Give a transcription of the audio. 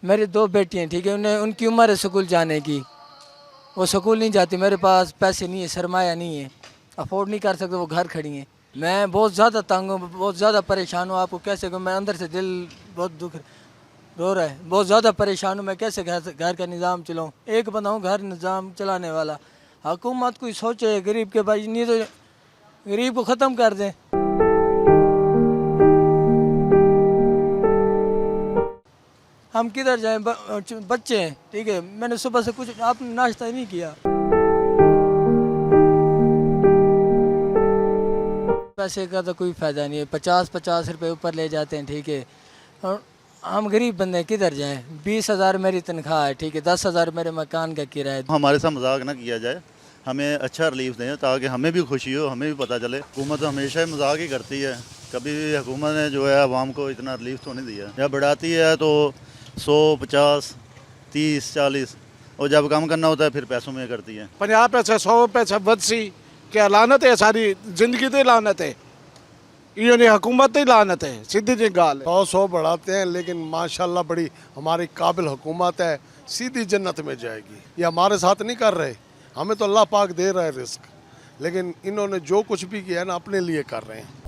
मेरी 2 बेटियाँ, ठीक है, उन्हें उनकी उम्र है स्कूल जाने की, वो स्कूल नहीं जाती, मेरे पास पैसे नहीं है, सरमाया नहीं है, अफोर्ड नहीं कर सकते, वो घर खड़ी हैं। मैं बहुत ज़्यादा तंग हूँ, बहुत ज़्यादा परेशान हूँ, आपको कैसे कहूँ, मैं अंदर से दिल बहुत दुख रो रहा है, बहुत ज़्यादा परेशान हूँ मैं, कैसे घर का निज़ाम चलाऊँ, एक बंदा हूँ घर निज़ाम चलाने वाला। हुकूमत कोई सोचे गरीब के भाई, नहीं तो गरीब को ख़त्म कर दें। हम किधर जाएं, बच्चे हैं, ठीक है, मैंने सुबह से कुछ आपने नाश्ता ही नहीं किया। पैसे का तो कोई फ़ायदा नहीं है, 50-50 रुपये ऊपर ले जाते हैं, ठीक है, और हम गरीब बंदे किधर जाएं। 20,000 मेरी तनख्वाह है, ठीक है, 10,000 मेरे मकान का किराया है। हमारे साथ मजाक ना किया जाए, हमें अच्छा रिलीफ दें ताकि हमें भी खुशी हो, हमें भी पता चले। हुकूमत तो हमेशा ही मजाक ही करती है, कभी भी हुकूमत ने जो है आवाम को इतना रिलीफ तो नहीं दिया। जब बढ़ाती है तो 100, 50, 30, 40, और जब कम करना होता है फिर पैसों में करती है। 50 पैसे 100 पैसे बदसी क्या लानत है, सारी जिंदगी तो लानत है, ये नहीं हुकूमत ही लानत है, सीधी जी गाल है। 100 बढ़ाते हैं लेकिन माशाल्लाह बड़ी हमारी काबिल हुकूमत है, सीधी जन्नत में जाएगी। ये हमारे साथ नहीं कर रहे, हमें तो अल्लाह पाक दे रहा है रिस्क, लेकिन इन्होंने जो कुछ भी किया है ना अपने लिए कर रहे हैं।